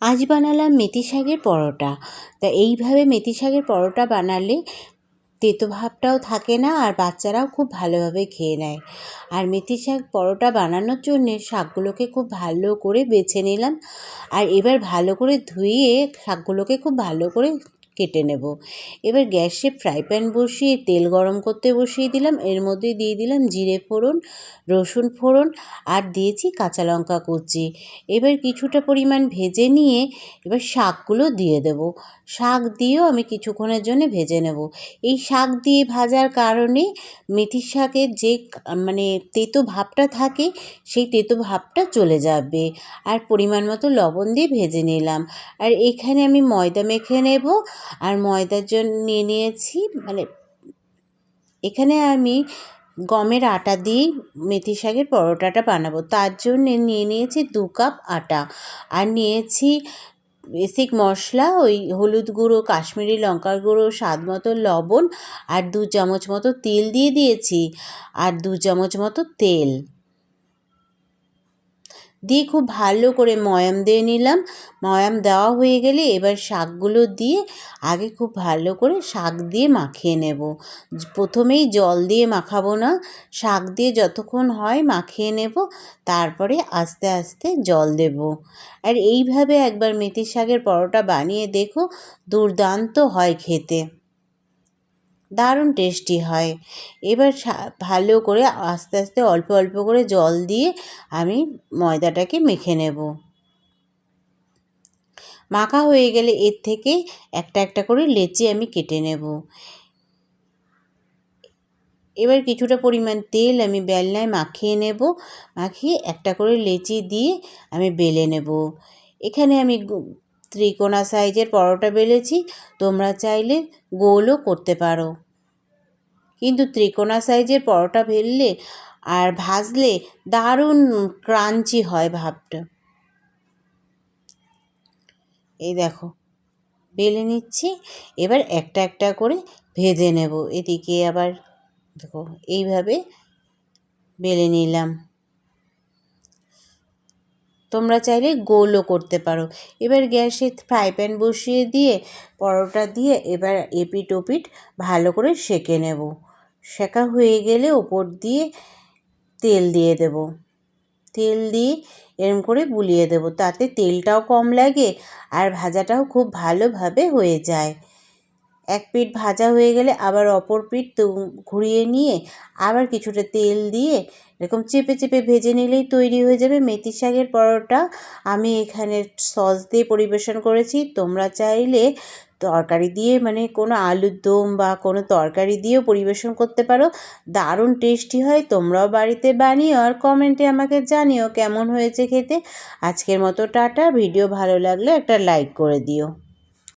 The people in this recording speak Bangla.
আজ বানালাম মেথি শাকের পরোটা। তা এইভাবে মেথি শাকের পরোটা বানালে তেতো ভাবটাও থাকে না, আর বাচ্চারাও খুব ভালোভাবে খেয়ে নেয়। আর মেথি শাক পরোটা বানানোর জন্যে শাকগুলোকে খুব ভালো করে বেছে নিলাম, আর এবার ভালো করে ধুয়ে শাকগুলোকে খুব ভালো করে কেটে নেব। এবার গ্যাসে ফ্রাই প্যান বসিয়ে তেল গরম করতে বসিয়ে দিলাম। এর মধ্যে দিয়ে দিলাম জিরে ফোড়ন, রসুন ফোড়ন, আর দিয়েছি কাঁচা লঙ্কা কুচি। এবার কিছুটা পরিমাণ ভেজে নিয়ে এবার শাকগুলো দিয়ে দেব। শাক দিয়েও আমি কিছুক্ষণের জন্য ভেজে নেব। এই শাক দিয়ে ভাজার কারণে মেথি শাকের যে তেতো ভাবটা থাকে, সেই তেতো ভাবটা চলে যাবে। আর পরিমাণ মতো লবণ দিয়ে ভেজে নিলাম। আর এখানে আমি ময়দা মেখে নেব। আর ময়দার জন্য নিয়ে নিয়েছি এখানে আমি গমের আটা দিয়েই মেথি শাকের পরোটাটা বানাবো। তার জন্যে নিয়ে নিয়েছি 2 কাপ আটা, আর নিয়েছি বেসিক মশলা, ওই হলুদ গুঁড়ো, কাশ্মীরি লঙ্কার গুঁড়ো, স্বাদ মতো লবণ, আর 2 চামচ মতো তিল দিয়ে দিয়েছি, আর 2 চামচ মতো তেল দিয়ে খুব ভালো করে ময়াম দিয়ে নিলাম। ময়াম দেওয়া হয়ে গেলে এবার শাকগুলো দিয়ে আগে খুব ভালো করে শাক দিয়ে মাখিয়ে নেব। প্রথমেই জল দিয়ে মাখাবো না, শাক দিয়ে যতক্ষণ হয় মাখিয়ে নেব, তারপরে আস্তে আস্তে জল দেব। আর এইভাবে একবার মেথি শাকের পরোটা বানিয়ে দেখো, দুর্দান্ত হয় খেতে, দারুণ টেস্টি হয়। এবার ভালো করে আস্তে আস্তে অল্প অল্প করে জল দিয়ে আমি ময়দাটাকে মেখে নেব। মাখা হয়ে গেলে এর থেকে একটা একটা করে লেচি আমি কেটে নেব। এবার কিছুটা পরিমাণ তেল আমি বেলনায় মাখিয়ে নেব। মাখিয়ে একটা করে লেচি দিয়ে আমি বেলে নেব। এখানে আমি ত্রিকোণা সাইজের পরোটা বেলেছি, তোমরা চাইলে গোলও করতে পারো, কিন্তু ত্রিকোণা সাইজের পরোটা বেললে আর ভাজলে দারুণ ক্রাঞ্চি হয় ভাবটা। এই দেখো বেলে নিচ্ছি, এবার একটা একটা করে ভেজে নেব। এদিকে আবার দেখো এইভাবে বেলে নিলাম। তোমরা চাইলে গোলও করতে পারো। এবার গ্যাসে ফ্রাই প্যান বসিয়ে দিয়ে পরোটা দিয়ে এবার এপিঠ ওপিঠ ভালো করে সেঁকে নেব। সেঁকা হয়ে গেলে ওপর দিয়ে তেল দিয়ে দেব। তেল দিয়ে এরম করে বুলিয়ে দেব, তাতে তেলটাও কম লাগে আর ভাজাটাও খুব ভালোভাবে হয়ে যায়। এক পিঠ ভাজা হয়ে গেলে আবার অপর পিঠ ঘুরিয়ে নিয়ে আবার কিছুটা তেল দিয়ে এরকম চেপে চেপে ভেজে নিলেই তৈরি হয়ে যাবে মেথি শাকের পরোটা। আমি এখানে সস দিয়ে পরিবেশন করেছি। তোমরা চাইলে তরকারি দিয়ে কোনো আলুর দম বা কোনো তরকারি দিয়েও পরিবেশন করতে পারো, দারুণ টেস্টি হয়। তোমরাও বাড়িতে বানিও আর কমেন্টে আমাকে জানিও কেমন হয়েছে খেতে। আজকের মতো টাটা। ভিডিও ভালো লাগলে একটা লাইক করে দিও।